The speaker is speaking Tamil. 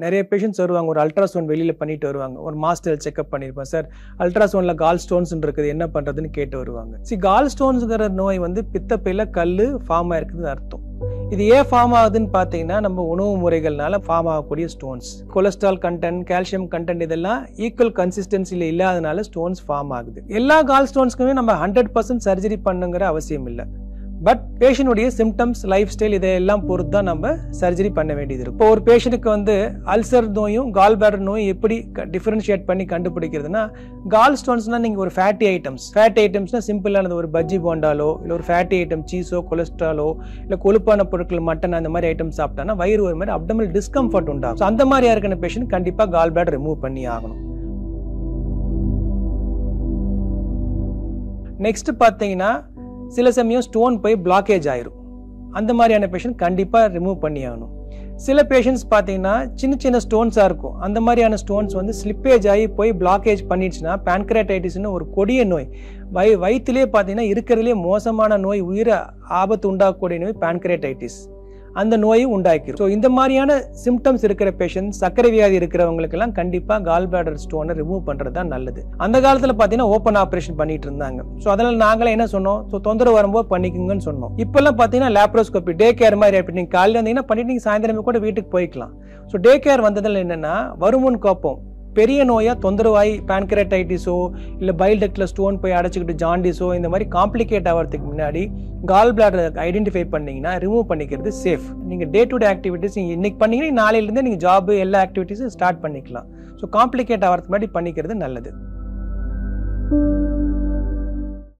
நிறைய பேஷண்ட்ஸ் வருவாங்க, ஒரு அல்ட்ராசவுண்ட் வெளியில் பண்ணிட்டு வருவாங்க, ஒரு மாஸ்டர் செக்அப் பண்ணியிருப்பேன் சார், அல்ட்ராசவுண்டில் கால் ஸ்டோன்ஸ் இருக்குது, என்ன பண்ணுறதுன்னு கேட்டு வருவாங்க. கால் ஸ்டோன்ஸுங்கிற நோய் வந்து பித்தப்பையில் கல் ஃபார்ம் ஆயிருக்குதுன்னு அர்த்தம். இது ஏன் ஃபார்ம் ஆகுதுன்னு பார்த்தீங்கன்னா நம்ம உணவு முறைகள்னால ஃபார்ம் ஆகக்கூடிய stones, cholesterol content, calcium content இதெல்லாம் ஈக்குவல் கன்சிஸ்டன்சியில் இல்லாதனால ஸ்டோன்ஸ் ஃபார்ம் ஆகுது. எல்லா கால் ஸ்டோன்ஸ்க்குமே நம்ம 100% சர்ஜரி பண்ணுங்கிற அவசியம் இல்லை. பட் பேஷண்ட்டுடைய சிம்டம்ஸ், லைஃப் ஸ்டைல் இதையெல்லாம் பொறுத்து தான் நம்ம சர்ஜரி பண்ண வேண்டியது இருக்கும். இப்போ ஒரு பேஷண்ட்டுக்கு வந்து அல்சர் நோயும் கால் பேடர் நோயும் எப்படி டிஃபரன்ஷியேட் பண்ணி கண்டுபிடிக்கிறதுனா, கால் ஸ்டோன்ஸ்னா நீங்கள் ஒரு ஃபேட்டி ஐட்டம்ஸ்னா சிம்பிளானது, ஒரு பஜ்ஜி போண்டாலோ இல்லை ஒரு ஃபேட்டி ஐட்டம் சீஸோ கொலஸ்ட்ராலோ இல்லை கொழுப்பான பொருட்கள் மட்டன் அந்த மாதிரி ஐட்டம் சாப்பிட்டானா வயிறு ஒரு மாதிரி அப்டமல் டிஸ்கம்ஃபர்ட் உண்டாகும். ஸோ அந்த மாதிரியா இருக்கிற பேஷண்ட் கண்டிப்பாக கால் பேடர் ரிமூவ் பண்ணி ஆகணும். நெக்ஸ்ட் பார்த்தீங்கன்னா சில சமயம் ஸ்டோன் போய் பிளாக்கேஜ் ஆயிரும். அந்த மாதிரியான பேஷண்ட் கண்டிப்பாக ரிமூவ் பண்ணி ஆகணும். சில பேஷண்ட்ஸ் பார்த்தீங்கன்னா சின்ன சின்ன ஸ்டோன்ஸாக இருக்கும், அந்த மாதிரியான ஸ்டோன்ஸ் வந்து ஸ்லிப்பேஜ் ஆகி போய் பிளாக்கேஜ் பண்ணிடுச்சுன்னா பேன்கிரேட்டைட்டிஸ்னு ஒரு கொடிய நோய், வயிற்றுலேயே பார்த்தீங்கன்னா இருக்கிறதுலே மோசமான நோய், உயிரை ஆபத்து உண்டாக்கக்கூடிய நோய் பேன்கிரேட்டைட்டிஸ், அந்த நோயும் உண்டாக்கிடும். ஸோ இந்த மாதிரியான சிம்டம்ஸ் இருக்கிற பேஷண்ட், சர்க்கரை வியாதி இருக்கிறவங்களுக்கெல்லாம் கண்டிப்பாக கால் பேடர் ஸ்டோனை ரிமூவ் பண்ணுறது தான் நல்லது. அந்த காலத்தில் பார்த்தீங்கன்னா ஓப்பன் ஆப்ரேஷன் பண்ணிட்டு இருந்தாங்க. ஸோ அதனால் நாங்களே என்ன சொன்னோம், ஸோ தொந்தரவு வரும்போது பண்ணிக்கோங்கன்னு சொன்னோம். இப்போல்லாம் பார்த்தீங்கன்னா லேப்ரோஸ்கோபி, டே கேர் மாதிரி ஆகிட்டு, நீங்கள் காலையில் வந்தீங்கன்னா பண்ணிட்டு நீங்கள் சாயந்தரமே கூட வீட்டுக்கு போய்க்கலாம். ஸோ டே கேர் வந்ததில் என்னென்னா வருமுன் காப்போம், பெரிய நோயாக தொந்தரவாய் பேன்கிரேட்டைட்டிஸோ இல்லை பைல் டக்டில் ஸ்டோன் போய் அடைச்சிக்கிட்டு ஜாண்டிஸோ இந்த மாதிரி காம்ப்ளிகேட் ஆகிறதுக்கு முன்னாடி கால் பிளாடர் ஐடென்டிஃபை பண்ணிங்கன்னா ரிமூவ் பண்ணிக்கிறது சேஃப். நீங்கள் டே டு டே ஆக்டிவிட்டிஸ் நீங்கள் இன்றைக்கி பண்ணிங்கன்னா நாளையிலேருந்து நீங்கள் ஜாப் எல்லா ஆக்டிவிட்டீஸும் ஸ்டார்ட் பண்ணிக்கலாம். ஸோ காம்ப்ளிகேட் ஆகிறதுக்கு முன்னாடி பண்ணிக்கிறது நல்லது.